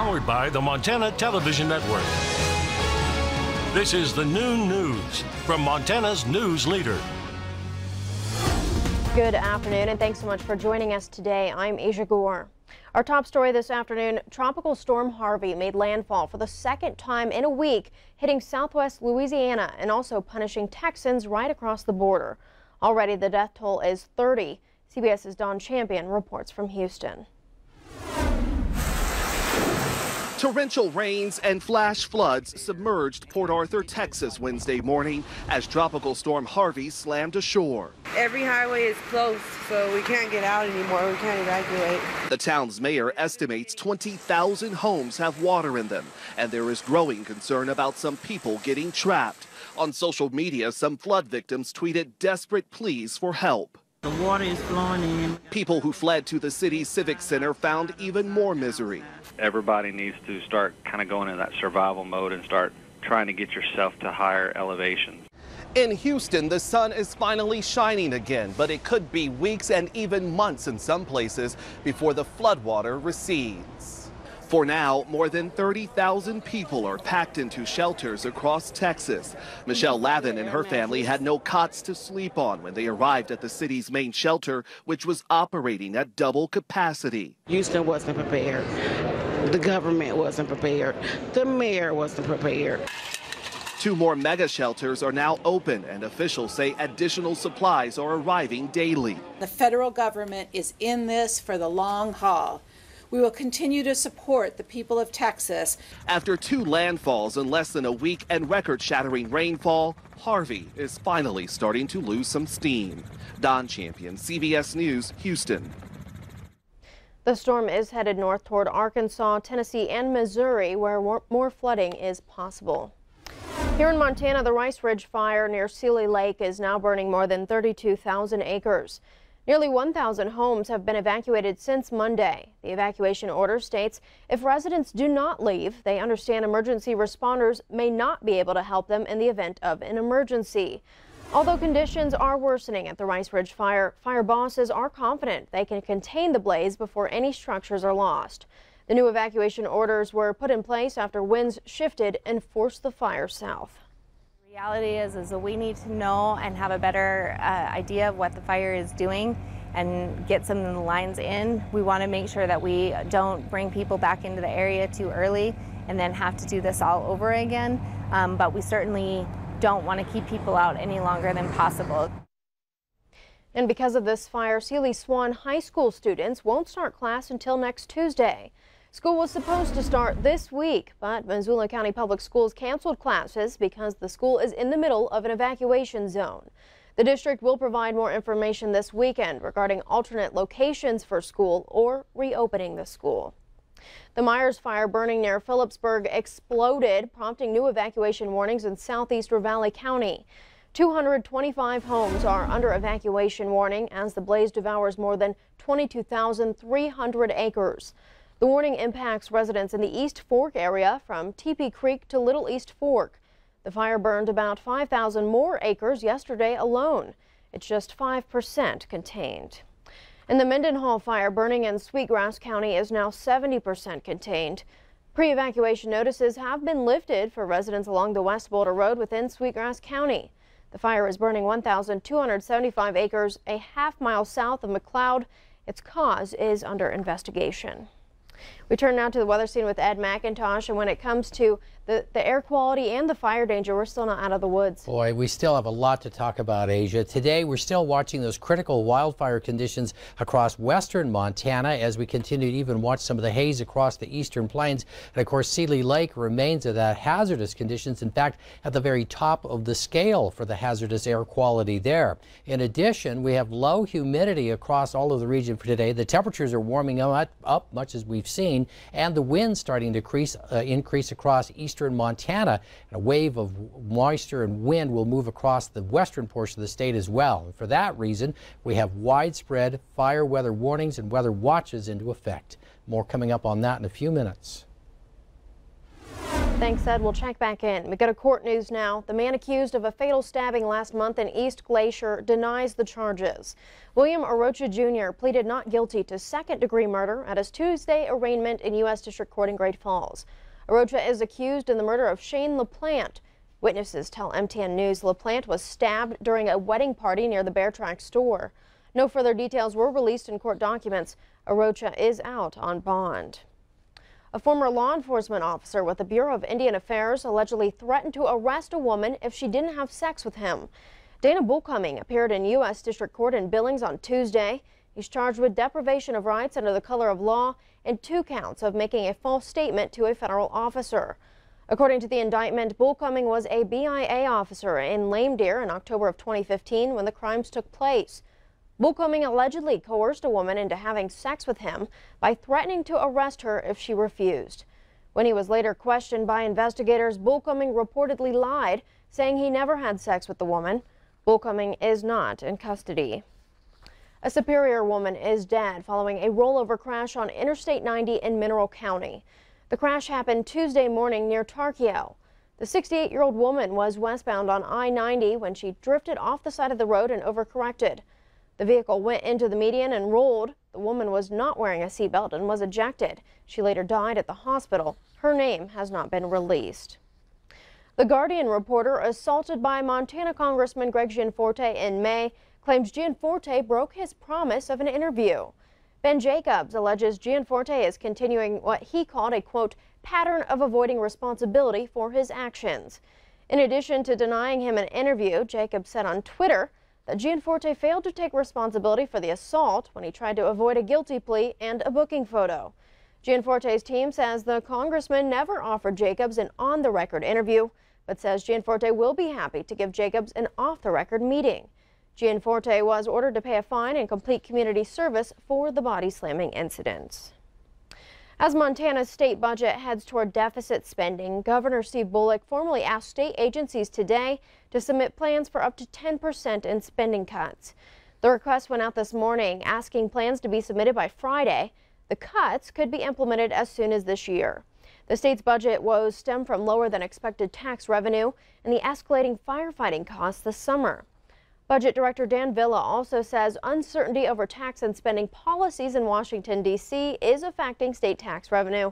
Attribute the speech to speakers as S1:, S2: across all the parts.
S1: Powered by the Montana Television Network. This is the Noon News from Montana's news leader.
S2: Good afternoon, and thanks so much for joining us today. I'm Aja Goare. Our top story this afternoon, Tropical Storm Harvey made landfall for the second time in a week, hitting southwest Louisiana and also punishing Texans right across the border. Already the death toll is 30. CBS's Don Champion reports from Houston.
S3: Torrential rains and flash floods submerged Port Arthur, Texas Wednesday morning as Tropical Storm Harvey slammed ashore.
S4: Every highway is closed, so we can't get out anymore. We can't evacuate.
S3: The town's mayor estimates 20,000 homes have water in them, and there is growing concern about some people getting trapped. On social media, some flood victims tweeted desperate pleas for help.
S5: The water is flowing in.
S3: People who fled to the city's Civic Center found even more misery.
S6: Everybody needs to start kind of going into that survival mode and start trying to get yourself to higher elevations.
S3: In Houston, the sun is finally shining again, but it could be weeks and even months in some places before the floodwater recedes. For now, more than 30,000 people are packed into shelters across Texas. Michelle Lavin and her family had no cots to sleep on when they arrived at the city's main shelter, which was operating at double capacity.
S4: Houston wasn't prepared. The government wasn't prepared. The mayor wasn't prepared.
S3: 2 more mega shelters are now open, and officials say additional supplies are arriving daily.
S7: The federal government is in this for the long haul. We will continue to support the people of Texas.
S3: After 2 landfalls in less than a week and record-shattering rainfall, Harvey is finally starting to lose some steam. Don Champion, CBS News, Houston.
S2: The storm is headed north toward Arkansas, Tennessee, and Missouri, where more flooding is possible. Here in Montana, the Rice Ridge Fire near Seeley Lake is now burning more than 32,000 acres. Nearly 1,000 homes have been evacuated since Monday. The evacuation order states if residents do not leave, they understand emergency responders may not be able to help them in the event of an emergency. Although conditions are worsening at the Rice Ridge Fire, fire bosses are confident they can contain the blaze before any structures are lost. The new evacuation orders were put in place after winds shifted and forced the fire south.
S8: The reality is that we need to know and have a better idea of what the fire is doing and get some of the lines in. We want to make sure that we don't bring people back into the area too early and then have to do this all over again. But we certainly don't want to keep people out any longer than possible.
S2: And because of this fire, SeeleySwan High School students won't start class until next Tuesday. School was supposed to start this week, but Missoula County Public Schools canceled classes because the school is in the middle of an evacuation zone. The district will provide more information this weekend regarding alternate locations for school or reopening the school. The Myers fire burning near Phillipsburg exploded, prompting new evacuation warnings in southeast Ravalli County. 225 homes are under evacuation warning as the blaze devours more than 22,300 acres. The warning impacts residents in the East Fork area from Teepee Creek to Little East Fork. The fire burned about 5,000 more acres yesterday alone. It's just 5% contained. And the Mendenhall fire burning in Sweetgrass County is now 70% contained. Pre-evacuation notices have been lifted for residents along the West Boulder Road within Sweetgrass County. The fire is burning 1,275 acres a half-mile south of McLeod. Its cause is under investigation. We turn now to the weather scene with Ed McIntosh, and when it comes to the air quality and the fire danger, we're still not out of the woods.
S9: Boy, we still have a lot to talk about, Asia. Today, we're still watching those critical wildfire conditions across western Montana as we continue to even watch some of the haze across the eastern plains. And of course, Seeley Lake remains at that hazardous conditions, in fact, at the very top of the scale for the hazardous air quality there. In addition, we have low humidity across all of the region for today. The temperatures are warming up much as we've seen, and the winds starting to increase across eastern Montana. And a wave of moisture and wind will move across the western portion of the state as well. And for that reason, we have widespread fire weather warnings and weather watches into effect. More coming up on that in a few minutes.
S2: Thanks, Ed. We'll check back in. We go to court news now. The man accused of a fatal stabbing last month in East Glacier denies the charges. William Arocha Jr. pleaded not guilty to second-degree murder at his Tuesday arraignment in U.S. District Court in Great Falls. Arocha is accused in the murder of Shane LaPlante. Witnesses tell MTN News LaPlante was stabbed during a wedding party near the Bear Track store. No further details were released in court documents. Arocha is out on bond. A former law enforcement officer with the Bureau of Indian Affairs allegedly threatened to arrest a woman if she didn't have sex with him. Dana Bullcoming appeared in U.S. District Court in Billings on Tuesday. He's charged with deprivation of rights under the color of law and 2 counts of making a false statement to a federal officer. According to the indictment, Bullcoming was a BIA officer in Lame Deer in October of 2015 when the crimes took place. Bullcoming allegedly coerced a woman into having sex with him by threatening to arrest her if she refused. When he was later questioned by investigators, Bullcoming reportedly lied, saying he never had sex with the woman. Bullcoming is not in custody. A Superior woman is dead following a rollover crash on Interstate 90 in Mineral County. The crash happened Tuesday morning near Tarkio. The 68-year-old woman was westbound on I-90 when she drifted off the side of the road and overcorrected. The vehicle went into the median and rolled. The woman was not wearing a seatbelt and was ejected. She later died at the hospital. Her name has not been released. The Guardian reporter assaulted by Montana Congressman Greg Gianforte in May claims Gianforte broke his promise of an interview. Ben Jacobs alleges Gianforte is continuing what he called a, quote, pattern of avoiding responsibility for his actions. In addition to denying him an interview, Jacobs said on Twitter that Gianforte failed to take responsibility for the assault when he tried to avoid a guilty plea and a booking photo. Gianforte's team says the congressman never offered Jacobs an on-the-record interview, but says Gianforte will be happy to give Jacobs an off-the-record meeting. Gianforte was ordered to pay a fine and complete community service for the body slamming incidents. As Montana's state budget heads toward deficit spending, Governor Steve Bullock formally asked state agencies today to submit plans for up to 10% in spending cuts. The request went out this morning, asking plans to be submitted by Friday. The cuts could be implemented as soon as this year. The state's budget woes stem from lower than expected tax revenue and the escalating firefighting costs this summer. Budget Director Dan Villa also says uncertainty over tax and spending policies in Washington, D.C. is affecting state tax revenue.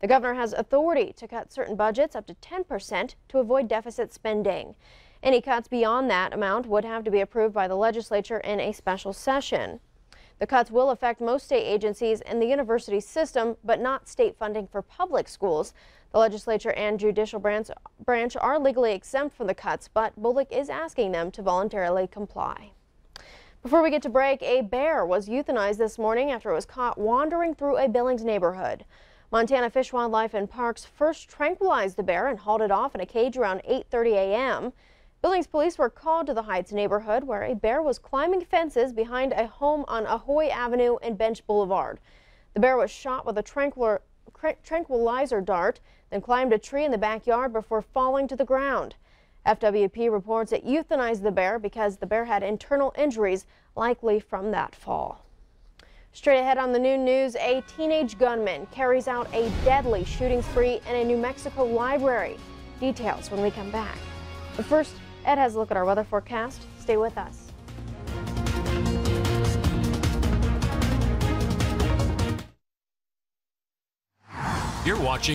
S2: The governor has authority to cut certain budgets up to 10% to avoid deficit spending. Any cuts beyond that amount would have to be approved by the legislature in a special session. The cuts will affect most state agencies in the university system, but not state funding for public schools. The legislature and judicial branch are legally exempt from the cuts, but Bullock is asking them to voluntarily comply. Before we get to break, a bear was euthanized this morning after it was caught wandering through a Billings neighborhood. Montana Fish, Wildlife and Parks first tranquilized the bear and hauled it off in a cage around 8:30 a.m. Billings police were called to the Heights neighborhood where a bear was climbing fences behind a home on Ahoy Avenue and Bench Boulevard. The bear was shot with a tranquilizer dart, then climbed a tree in the backyard before falling to the ground. FWP reports it euthanized the bear because the bear had internal injuries, likely from that fall. Straight ahead on the noon news, a teenage gunman carries out a deadly shooting spree in a New Mexico library. Details when we come back. But first, Ed has a look at our weather forecast. Stay with us.
S1: You're watching